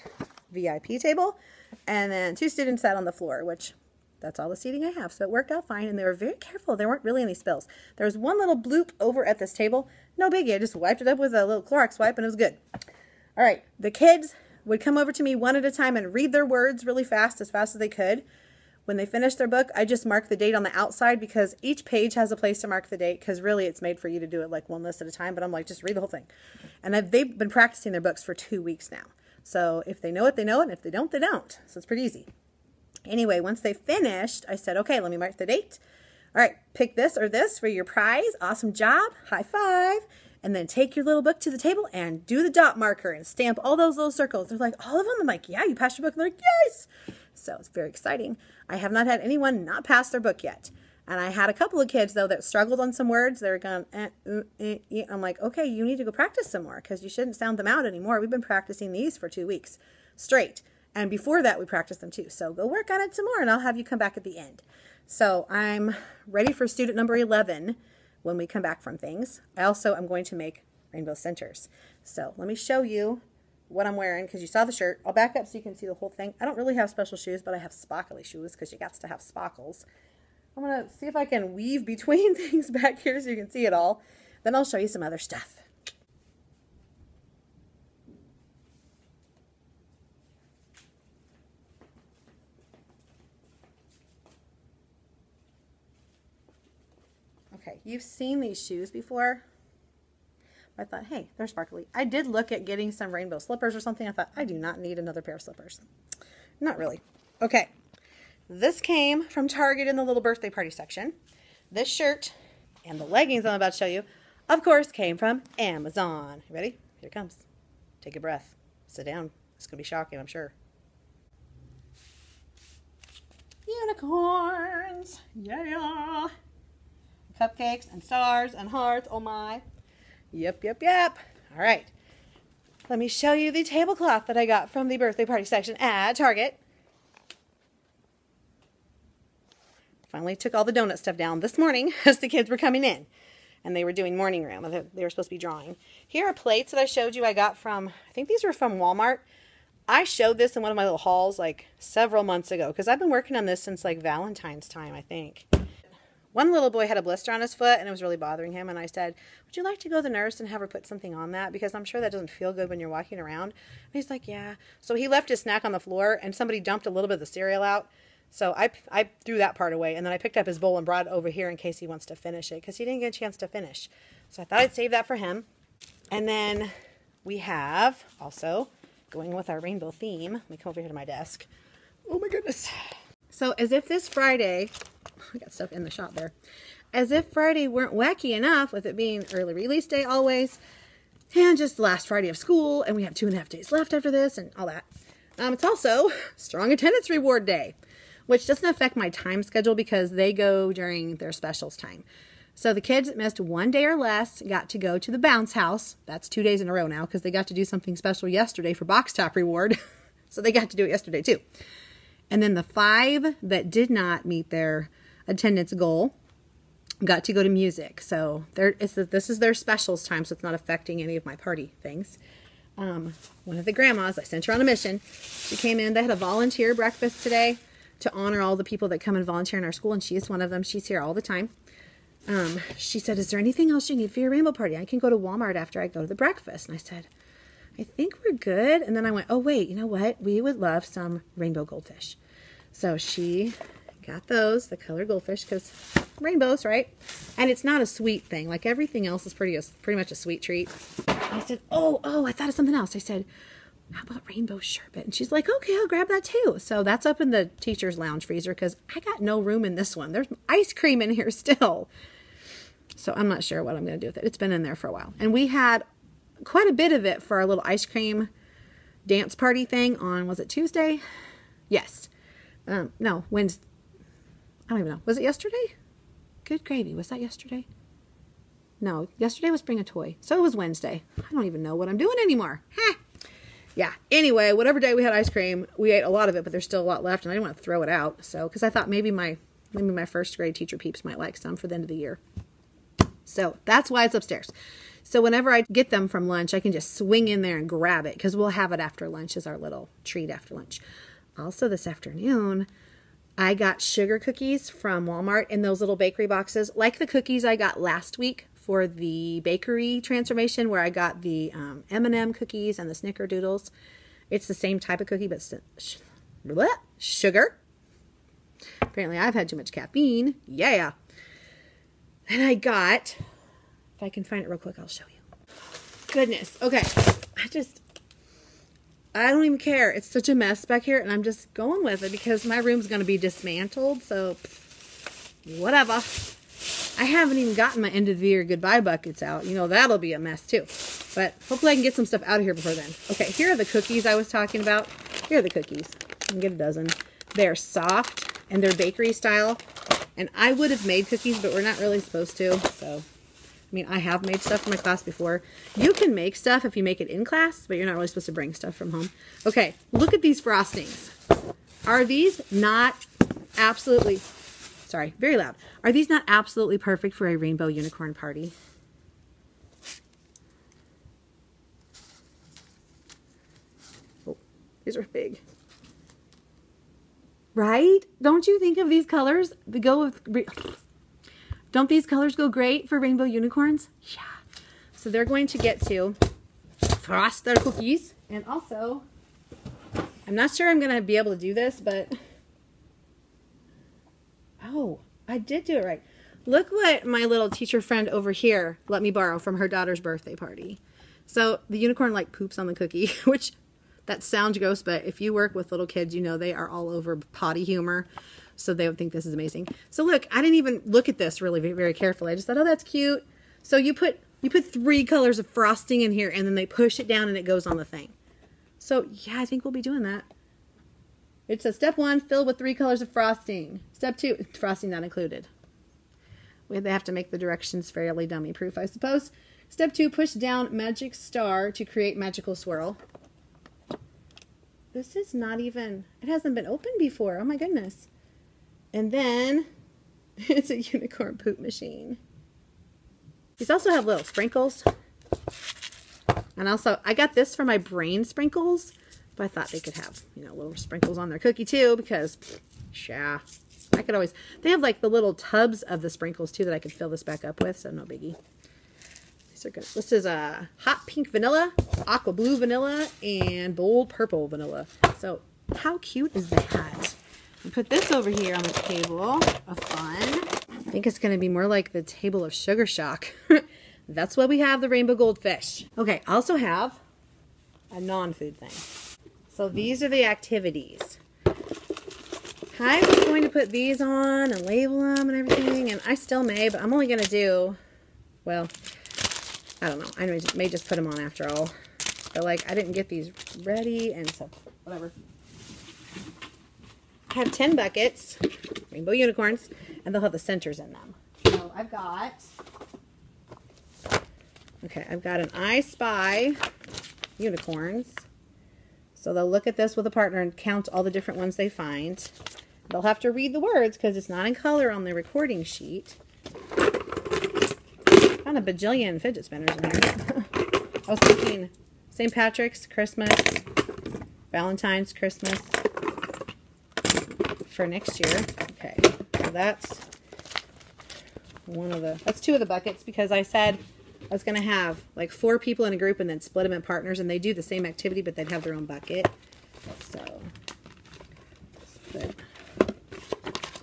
VIP table, and then 2 students sat on the floor, which that's all the seating I have. So it worked out fine, and they were very careful. There weren't really any spills. There was one little bloop over at this table. No biggie. I just wiped it up with a little Clorox wipe, and it was good. All right. The kids would come over to me one at a time and read their words really fast as they could. When they finished their book, I just marked the date on the outside because each page has a place to mark the date because really it's made for you to do it like one list at a time. But I'm like, just read the whole thing. And they've been practicing their books for 2 weeks now. So if they know it, they know it. And if they don't, they don't. So it's pretty easy. Anyway, once they finished, I said, okay, let me mark the date. All right, pick this or this for your prize. Awesome job. High five. And then take your little book to the table and do the dot marker and stamp all those little circles. They're like, all of them? I'm like, yeah, you passed your book. And they're like, yes. So it's very exciting. I have not had anyone not pass their book yet. And I had a couple of kids, though, that struggled on some words. They were going, I'm like, okay, you need to go practice some more because you shouldn't sound them out anymore. We've been practicing these for 2 weeks straight. And before that, we practiced them too. So go work on it some more, and I'll have you come back at the end. So I'm ready for student number 11 when we come back from things. I also am going to make rainbow centers. So let me show you what I'm wearing because you saw the shirt. I'll back up so you can see the whole thing. I don't really have special shoes, but I have sparkly shoes because you got to have sparkles. I'm going to see if I can weave between things back here so you can see it all. Then I'll show you some other stuff. Okay, you've seen these shoes before. I thought, hey, they're sparkly. I did look at getting some rainbow slippers or something. I thought, I do not need another pair of slippers. Not really. Okay, This came from Target in the little birthday party section. This shirt and the leggings I'm about to show you, of course, came from Amazon. You ready? Here it comes. Take a breath. Sit down. It's going to be shocking, I'm sure. Unicorns. Yeah. Cupcakes and stars and hearts. Oh my. Yep, yep, yep. All right. Let me show you the tablecloth that I got from the birthday party section at Target. Finally took all the donut stuff down this morning as the kids were coming in. And they were doing morning room. They were supposed to be drawing. Here are plates that I showed you I got from, I think these were from Walmart. I showed this in one of my little hauls like several months ago because I've been working on this since like Valentine's time, I think. One little boy had a blister on his foot and it was really bothering him. And I said, would you like to go to the nurse and have her put something on that? Because I'm sure that doesn't feel good when you're walking around. And he's like, yeah. So he left his snack on the floor and somebody dumped a little bit of the cereal out. So I threw that part away. And then I picked up his bowl and brought it over here in case he wants to finish it. Because he didn't get a chance to finish. So I thought I'd save that for him. And then we have also, going with our rainbow theme. Let me come over here to my desk. Oh my goodness. So as if this Friday, I got stuff in the shop there. As if Friday weren't wacky enough with it being early release day always. And just the last Friday of school. And we have 2.5 days left after this and all that. It's also strong attendance reward day, which doesn't affect my time schedule because they go during their specials time. So the kids that missed 1 day or less got to go to the bounce house. That's 2 days in a row now because they got to do something special yesterday for box top reward. So they got to do it yesterday too. And then the 5 that did not meet their attendance goal got to go to music. So this is their specials time, so it's not affecting any of my party things. One of the grandmas, I sent her on a mission. She came in. They had a volunteer breakfast today to honor all the people that come and volunteer in our school, and she is one of them. She's here all the time. She said, is there anything else you need for your rainbow party? I can go to Walmart after I go to the breakfast. And I said, I think we're good. And then I went, oh, wait, you know what? We would love some rainbow goldfish. So she got those, the color goldfish, because rainbows, right? And it's not a sweet thing. Like everything else is pretty much a sweet treat. I said, oh, I thought of something else. I said, how about rainbow sherbet? And she's like, okay, I'll grab that too. So that's up in the teacher's lounge freezer because I got no room in this one. There's ice cream in here still. So I'm not sure what I'm going to do with it. It's been in there for a while. And we had quite a bit of it for our little ice cream dance party thing on, was it Tuesday? Yes. No, Wednesday. I don't even know. Was it yesterday? Good gravy. Was that yesterday? No, yesterday was Bring a Toy. So it was Wednesday. I don't even know what I'm doing anymore. Heh. Yeah. Anyway, whatever day we had ice cream, we ate a lot of it, but there's still a lot left, and I didn't want to throw it out. So, because I thought maybe my first grade teacher peeps might like some for the end of the year. So that's why it's upstairs. So whenever I get them from lunch, I can just swing in there and grab it because we'll have it after lunch as our little treat after lunch. Also this afternoon, I got sugar cookies from Walmart in those little bakery boxes, like the cookies I got last week for the bakery transformation where I got the M&M cookies and the Snickerdoodles. It's the same type of cookie, but sugar. Apparently I've had too much caffeine. Yeah. And I got, if I can find it real quick, I'll show you. Goodness. Okay. I don't even care. It's such a mess back here, and I'm just going with it because my room's going to be dismantled, so whatever. I haven't even gotten my end of the year goodbye buckets out. You know, that'll be a mess too. But hopefully I can get some stuff out of here before then. Okay, here are the cookies I was talking about. Here are the cookies. I can get a dozen. They're soft, and they're bakery style. And I would have made cookies, but we're not really supposed to. So, I mean, I have made stuff for my class before. You can make stuff if you make it in class, but you're not really supposed to bring stuff from home. Okay, look at these frostings. Are these not absolutely, sorry, very loud. Are these not absolutely perfect for a rainbow unicorn party? Oh, these are big. Right? Don't you think of these colors? Don't these colors go great for rainbow unicorns? Yeah. So they're going to get to frost their cookies. And also, I'm not sure I'm going to be able to do this, but... Oh, I did do it right. Look what my little teacher friend over here let me borrow from her daughter's birthday party. So the unicorn like poops on the cookie, which That sounds gross, but if you work with little kids, you know they are all over potty humor. So they would think this is amazing. So look, I didn't even look at this really very carefully. I just thought, oh, that's cute. So you put 3 colors of frosting in here, and then they push it down and it goes on the thing. So yeah, I think we'll be doing that. It says step 1, fill with 3 colors of frosting. Step 2, frosting not included. They have to make the directions fairly dummy proof, I suppose. Step 2, push down magic star to create magical swirl. This is not even, it hasn't been opened before. Oh my goodness. And then it's a unicorn poop machine. These also have little sprinkles. And also, I got this for my brain sprinkles, but I thought they could have, you know, little sprinkles on their cookie too, because, yeah, I could always, they have like the little tubs of the sprinkles too that I could fill this back up with, so no biggie. These are good. This is a hot pink vanilla, aqua blue vanilla, and bold purple vanilla. So how cute is that? And put this over here on the table of fun. I think it's going to be more like the table of Sugar Shock. That's why we have the rainbow goldfish. Okay, I also have a non-food thing. So these are the activities. I was going to put these on and label them and everything, and I still may, but I'm only going to do, well, I don't know. I may just put them on after all. But like, I didn't get these ready, and so whatever. I have 10 buckets, rainbow unicorns, and they'll have the centers in them. So I've got, okay, I've got an I Spy unicorns. So they'll look at this with a partner and count all the different ones they find. They'll have to read the words because it's not in color on the recording sheet. Found a bajillion fidget spinners in here. I was thinking St. Patrick's, Christmas, Valentine's, Christmas for next year. Okay, so that's that's 2 of the buckets, because I said I was going to have like 4 people in a group and then split them in partners, and they do the same activity, but they'd have their own bucket. So, all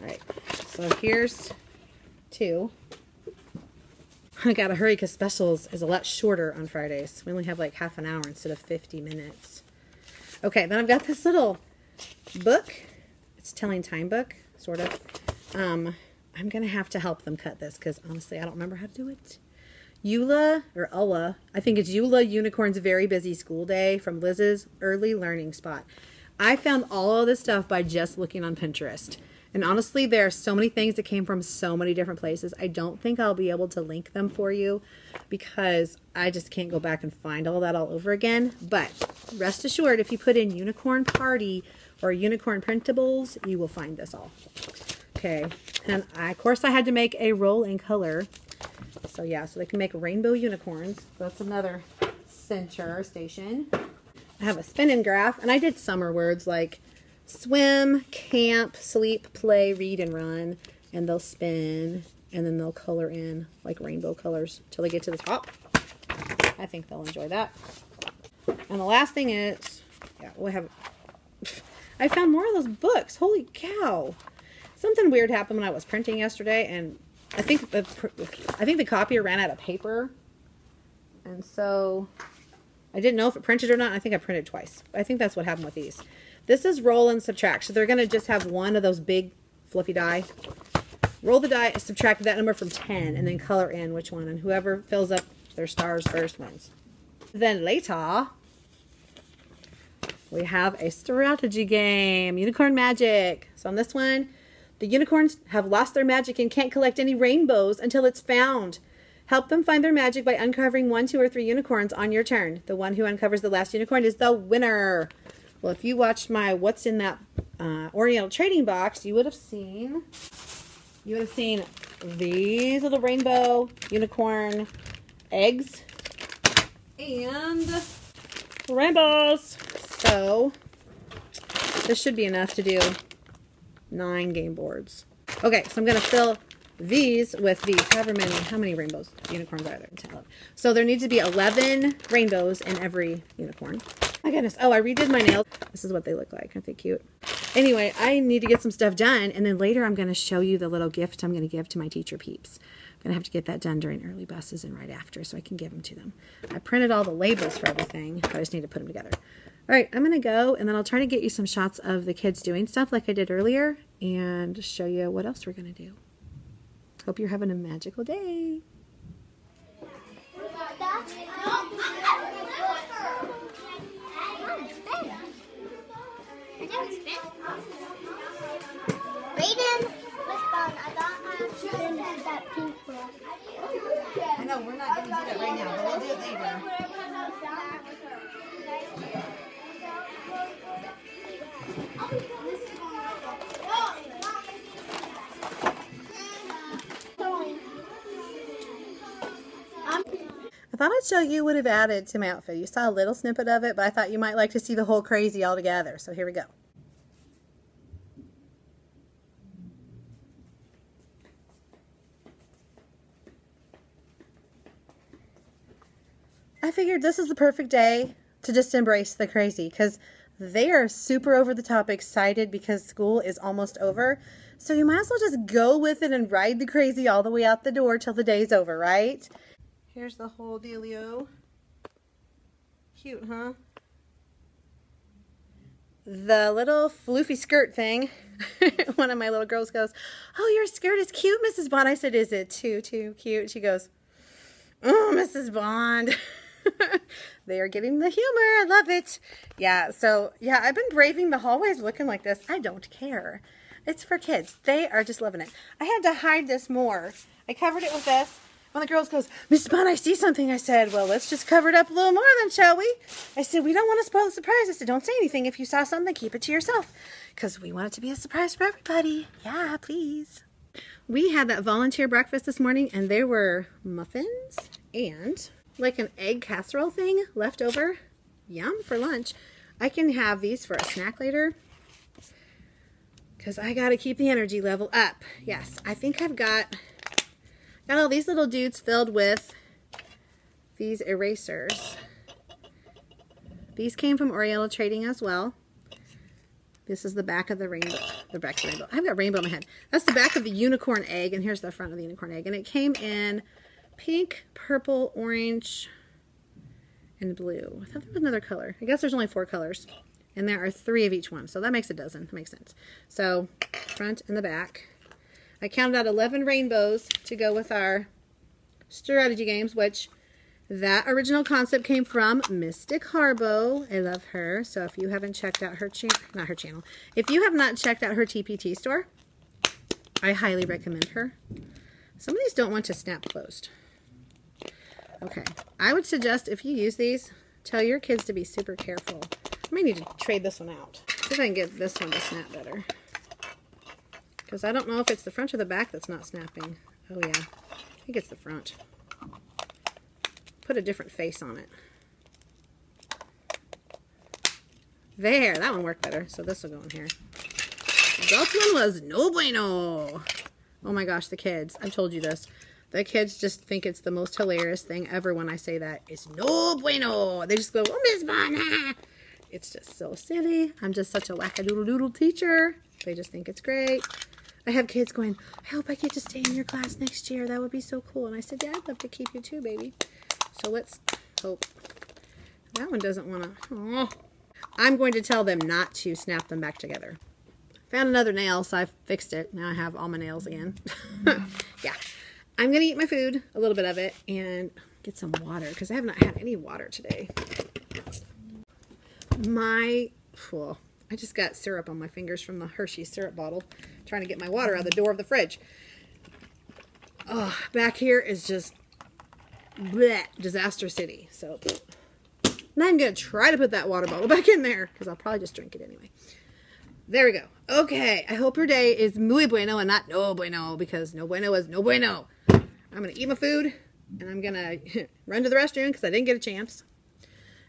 right, so here's 2. I gotta hurry because specials is a lot shorter on Fridays. We only have like half an hour instead of 50 minutes. Okay, then I've got this little book. It's a telling time book, sort of. I'm gonna have to help them cut this because honestly, I don't remember how to do it. Eula, or Ulla, I think it's Eula Unicorn's Very Busy School Day from Liz's Early Learning Spot. I found all of this stuff by just looking on Pinterest. And honestly, there are so many things that came from so many different places. I don't think I'll be able to link them for you because I just can't go back and find all that all over again. But rest assured, if you put in Unicorn Party or Unicorn Printables, you will find this all. Okay, and of course I had to make a roll in color. So yeah, so they can make rainbow unicorns. That's another center station. I have a spinning graph, and I did summer words like swim, camp, sleep, play, read, and run. And they'll spin, and then they'll color in like rainbow colors till they get to the top. I think they'll enjoy that. And the last thing is, yeah, we have, I found more of those books. Holy cow. Something weird happened when I was printing yesterday, and I think the copier ran out of paper. And so I didn't know if it printed or not. I think I printed twice. I think that's what happened with these. This is roll and subtract. So they're going to just have one of those big fluffy die. Roll the die, subtract that number from 10, and then color in which one. And whoever fills up their stars first wins. Then later, we have a strategy game, Unicorn Magic. So on this one, the unicorns have lost their magic and can't collect any rainbows until it's found. Help them find their magic by uncovering 1, 2, or 3 unicorns on your turn. The one who uncovers the last unicorn is the winner. Well, if you watched my What's in That Oriental Trading Box, you would have seen these little rainbow unicorn eggs and rainbows. So this should be enough to do 9 game boards. Okay, so I'm going to fill these with these, how many rainbows, unicorns are there? 10, 11. So there needs to be 11 rainbows in every unicorn. My goodness. Oh, I redid my nails. This is what they look like. Aren't they cute? Anyway, I need to get some stuff done, and then later I'm going to show you the little gift I'm going to give to my teacher peeps. I'm going to have to get that done during early buses and right after so I can give them to them. I printed all the labels for everything, but I just need to put them together. All right, I'm going to go, and then I'll try to get you some shots of the kids doing stuff like I did earlier and show you what else we're going to do. Hope you're having a magical day. I know, we're not going to do that right now, but we'll do it later. I thought I'd show you what I've added to my outfit. You saw a little snippet of it, but I thought you might like to see the whole crazy all together. So here we go. I figured this is the perfect day to just embrace the crazy because they are super over the top excited because school is almost over. So you might as well just go with it and ride the crazy all the way out the door till the day's over, right? Here's the whole dealio. Cute, huh? The little floofy skirt thing. One of my little girls goes, "Oh, your skirt is cute, Mrs. Bond." I said, "Is it too cute?" She goes, "Oh, Mrs. Bond." They are getting the humor. I love it. Yeah, so, yeah, I've been braving the hallways looking like this. I don't care. It's for kids. They are just loving it. I had to hide this more. I covered it with this. One of the girls goes, "Mrs. Bond, I see something." I said, "Well, let's just cover it up a little more then, shall we?" I said, "We don't want to spoil the surprise." I said, "Don't say anything. If you saw something, keep it to yourself. Because we want it to be a surprise for everybody." Yeah, please. We had that volunteer breakfast this morning, and there were muffins and like an egg casserole thing left over. Yum for lunch. I can have these for a snack later because I got to keep the energy level up. Yes, I think I've got all these little dudes filled with these erasers. These came from Oriental Trading as well. This is the back of the rainbow. The back of the rainbow. I've got rainbow in my head. That's the back of the unicorn egg, and here's the front of the unicorn egg. And it came in pink, purple, orange, and blue. I thought there was another color. I guess there's only 4 colors. And there are 3 of each one. So that makes a dozen. That makes sense. So, front and the back. I counted out 11 rainbows to go with our strategy games, which that original concept came from Mystic Harbo. I love her. So if you haven't checked out her channel, if you have not checked out her TpT store, I highly recommend her. Some of these don't want to snap closed. Okay, I would suggest if you use these, tell your kids to be super careful. I may need to trade this one out. See if I can get this one to snap better. Because I don't know if it's the front or the back that's not snapping. Oh yeah, I think it's the front. Put a different face on it. There, that one worked better. So this will go in here. The adult one was no bueno. Oh my gosh, the kids. I've told you this. The kids just think it's the most hilarious thing ever when I say that. It's no bueno. They just go, "Oh, Miss Bonner." It's just so silly. I'm just such a wackadoodle-doodle teacher. They just think it's great. I have kids going, "I hope I get to stay in your class next year. That would be so cool." And I said, "Yeah, I'd love to keep you too, baby." So let's hope. That one doesn't want to. Oh. I'm going to tell them not to snap them back together. Found another nail, so I fixed it. Now I have all my nails again. Yeah. I'm going to eat my food, a little bit of it, and get some water, because I have not had any water today. I just got syrup on my fingers from the Hershey syrup bottle, trying to get my water out of the door of the fridge. Oh, back here is just bleh, disaster city. So now I'm going to try to put that water bottle back in there, because I'll probably just drink it anyway. There we go. Okay, I hope your day is muy bueno and not no bueno, because no bueno is no bueno. I'm going to eat my food, and I'm going to run to the restroom because I didn't get a chance.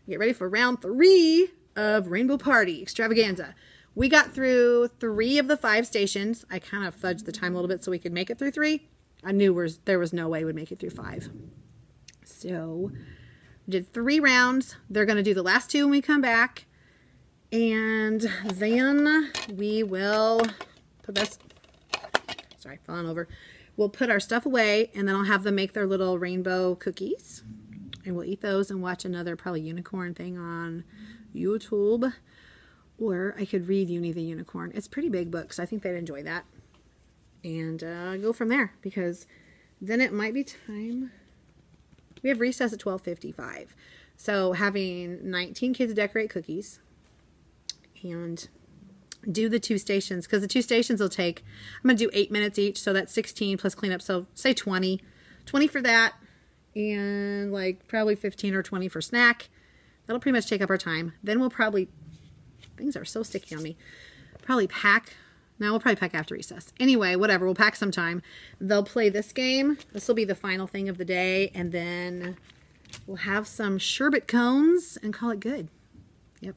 Get ready for round 3 of Rainbow Party Extravaganza. We got through 3 of the 5 stations. I kind of fudged the time a little bit so we could make it through 3. I knew there was no way we'd make it through 5. So, we did 3 rounds. They're going to do the last 2 when we come back. And then we will put this, sorry, falling over. We'll put our stuff away, and then I'll have them make their little rainbow cookies. And we'll eat those and watch another probably unicorn thing on YouTube. Or I could read Uni the Unicorn. It's a pretty big book, so I think they'd enjoy that. And go from there, because then it might be time. We have recess at 12:55. So having 19 kids decorate cookies and do the 2 stations, because the 2 stations will take, I'm going to do 8 minutes each, so that's 16 plus cleanup, so say 20. 20 for that, and like probably 15 or 20 for snack. That'll pretty much take up our time. Then we'll probably, things are so sticky on me, probably pack. Now we'll probably pack after recess. Anyway, whatever, we'll pack sometime. They'll play this game. This will be the final thing of the day, and then we'll have some sherbet cones and call it good. Yep.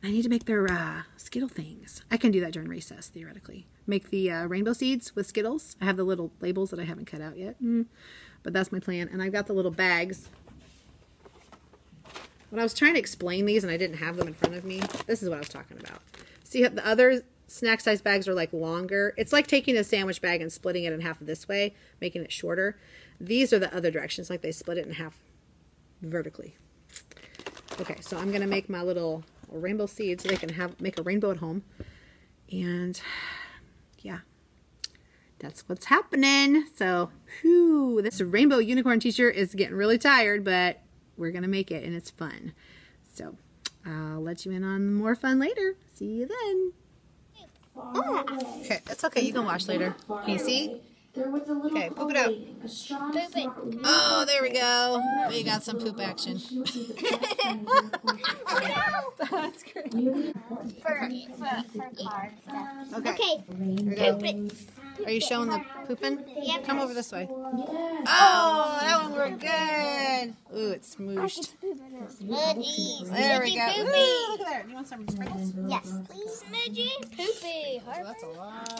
I need to make their Skittle things. I can do that during recess, theoretically. Make the rainbow seeds with Skittles. I have the little labels that I haven't cut out yet. But that's my plan. And I've got the little bags. When I was trying to explain these and I didn't have them in front of me, this is what I was talking about. See how the other snack size bags are like longer? It's like taking a sandwich bag and splitting it in half this way, making it shorter. These are the other directions, like they split it in half vertically. Okay, so I'm going to make my little rainbow seeds so they can make a rainbow at home. And yeah, that's what's happening. So, whew, this rainbow unicorn t-shirt is getting really tired, but we're going to make it and it's fun. So, I'll let you in on more fun later. See you then. Oh, okay, that's okay. You can watch later. Can you see? Okay, poop it out. Poop it. Oh, there we go. We got some poop action. That's great. For cards. Okay. Poop it. Are you showing the pooping? Yep. Come over this way. Oh, that one worked good. Ooh, it's smooshed. Smudgy. There we go. Poopy. Ooh, look at there. You want some sprinkles? Yes, please. Smudgy. Poopy. Oh, that's a lot.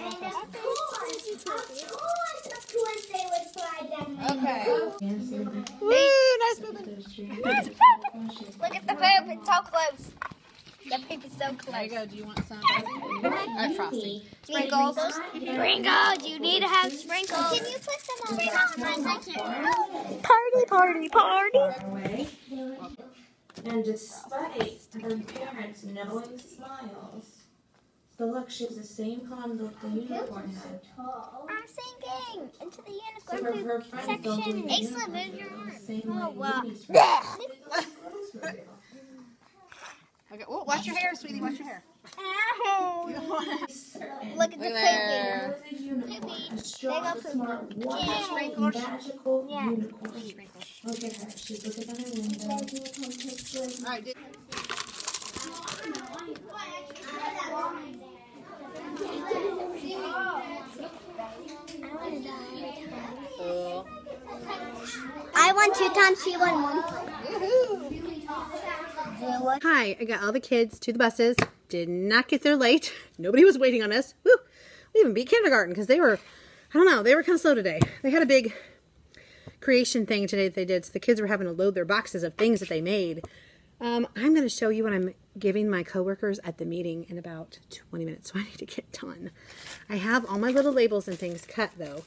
Okay. Woo, nice pooping. Look at the poop. It's so close. The poop is so There you close. go. Do you want some frosting? Sprinkles. Sprinkles. You need to have sprinkles. Can you put some on my section? Party, party, party. And despite her parents' knowing smiles, the look, she has the same calm look the unicorn had. I'm sinking into the So unicorn her poop friends don't section. believe Excellent, move your arm. Oh, wow. Okay. Oh, wash your hair, sweetie. Wash your hair. Ow. Look at the There. poopy. They go smart, wonderful, magical unicorn. Look at her. She's looking at her window. All right. I won 2 times, she won 1. Hi, I got all the kids to the buses. Did not get there late. Nobody was waiting on us. Woo! We even beat kindergarten because they were, I don't know, they were kind of slow today. They had a big creation thing today that they did, so the kids were having to load their boxes of things that they made. I'm going to show you what I'm giving my coworkers at the meeting in about 20 minutes, so I need to get done. I have all my little labels and things cut, though,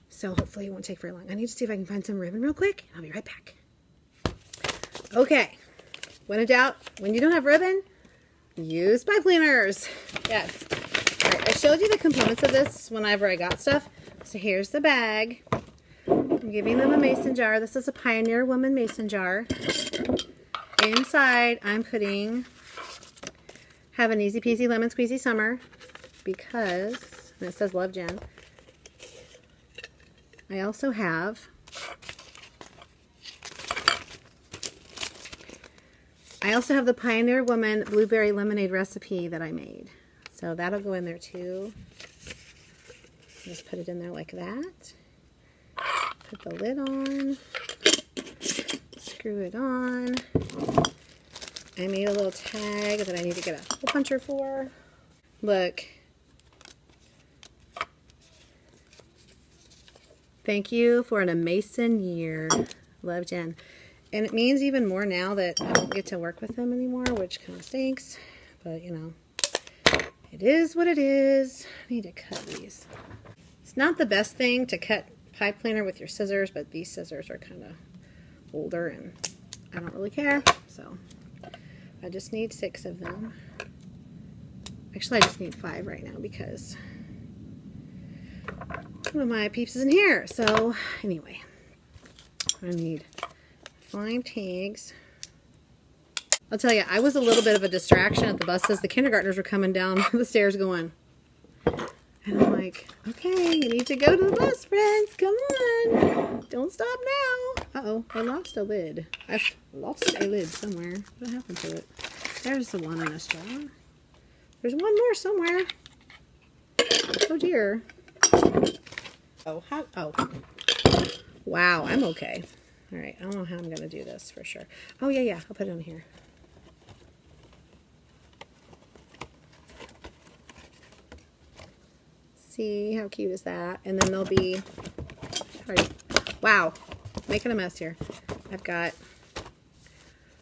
so hopefully it won't take very long. I need to see if I can find some ribbon real quick. I'll be right back. Okay. When in doubt, when you don't have ribbon, use pipe cleaners. Yes. All right, I showed you the components of this whenever I got stuff. So here's the bag. I'm giving them a mason jar. This is a Pioneer Woman mason jar. Inside, I'm putting Have an Easy Peasy Lemon Squeezy Summer because, and it says Love Jen. I also have the Pioneer Woman Blueberry Lemonade recipe that I made. So that'll go in there too. Just put it in there like that. Put the lid on. Screw it on. I made a little tag that I need to get a hole puncher for. Look. Thank you for an amazing year. Love, Jen. And it means even more now that I don't get to work with them anymore, which kind of stinks. But, you know, it is what it is. I need to cut these. It's not the best thing to cut pipe cleaner with your scissors, but these scissors are kind of older and I don't really care. So I just need 6 of them. Actually, I just need 5 right now because one of my peeps is in here. So anyway, I need 5 tags. I'll tell you, I was a little bit of a distraction at the buses. The kindergartners were coming down the stairs going. And I'm like, okay, you need to go to the bus, friends. Come on. Don't stop now. Uh-oh, I lost a lid. I've lost a lid somewhere. What happened to it? There's the one in a straw. There's one more somewhere. Oh, dear. Oh, wow, I'm okay. All right, I don't know how I'm going to do this for sure. Oh, yeah, I'll put it on here. See, how cute is that? And then there'll be, wow, making a mess here.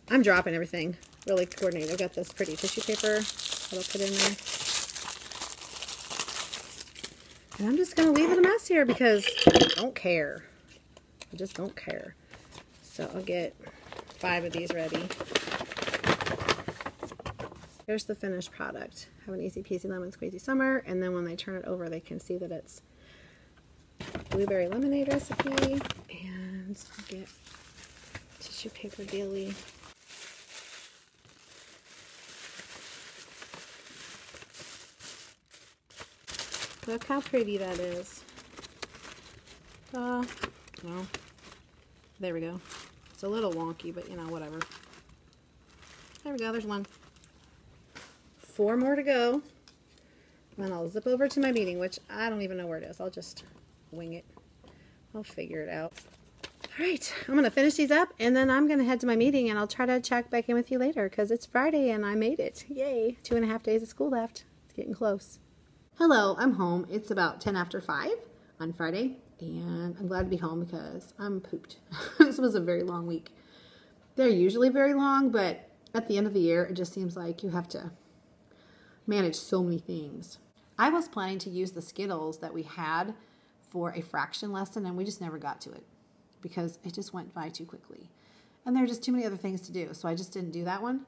I'm dropping everything really coordinated. I've got this pretty tissue paper that I'll put in there. And I'm just going to leave it a mess here because I don't care. I just don't care. So I'll get 5 of these ready. Here's the finished product. Have an easy peasy lemon squeezy summer, and then when they turn it over, they can see that it's blueberry lemonade recipe. And I'll get tissue paper daily. Look how pretty that is. Well, there we go. It's a little wonky, but you know, whatever. There we go, there's one. 4 more to go. Then I'll zip over to my meeting, which I don't even know where it is. I'll just wing it. I'll figure it out. All right, I'm going to finish these up, and then I'm going to head to my meeting, and I'll try to check back in with you later, because it's Friday, and I made it. Yay. 2.5 days of school left. It's getting close. Hello, I'm home. It's about 10 after 5 on Friday, and I'm glad to be home because I'm pooped. This was a very long week. They're usually very long, but at the end of the year, it just seems like you have to manage so many things. I was planning to use the Skittles that we had for a fraction lesson, and we just never got to it because it just went by too quickly. And there are just too many other things to do, so I just didn't do that one.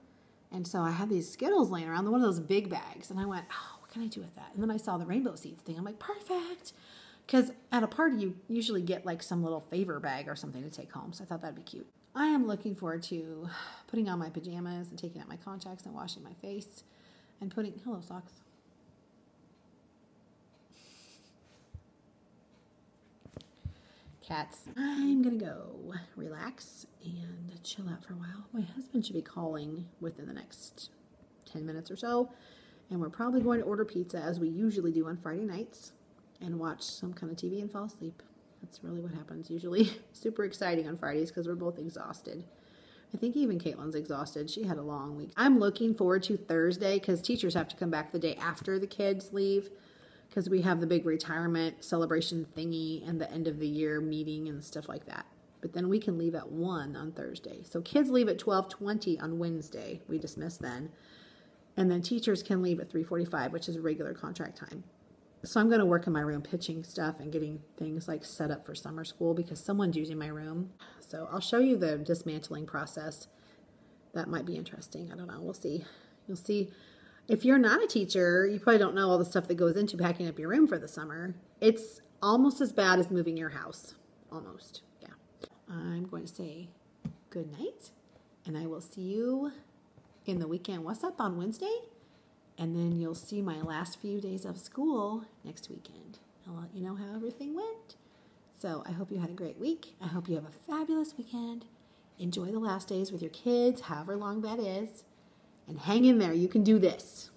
And so I had these Skittles laying around, one of those big bags, and I went, oh, what can I do with that? And then I saw the rainbow seeds thing. I'm like, perfect. Because at a party, you usually get like some little favor bag or something to take home, so I thought that'd be cute. I am looking forward to putting on my pajamas and taking out my contacts and washing my face. And putting, hello socks. Cats. I'm gonna go relax and chill out for a while. My husband should be calling within the next 10 minutes or so. And we're probably going to order pizza as we usually do on Friday nights and watch some kind of TV and fall asleep. That's really what happens usually. Super exciting on Fridays because we're both exhausted. I think even Caitlin's exhausted. She had a long week. I'm looking forward to Thursday because teachers have to come back the day after the kids leave because we have the big retirement celebration thingy and the end of the year meeting and stuff like that. But then we can leave at 1 on Thursday. So kids leave at 12:20 on Wednesday. We dismiss then. And then teachers can leave at 3:45, which is regular contract time. So I'm going to work in my room pitching stuff and getting things like set up for summer school because someone's using my room. So I'll show you the dismantling process. That might be interesting. I don't know. We'll see. You'll see. If you're not a teacher, you probably don't know all the stuff that goes into packing up your room for the summer. It's almost as bad as moving your house. Almost. Yeah. I'm going to say good night, and I will see you in the weekend. What's up on Wednesday? And then you'll see my last few days of school next weekend. I'll let you know how everything went. So I hope you had a great week. I hope you have a fabulous weekend. Enjoy the last days with your kids, however long that is. And hang in there. You can do this.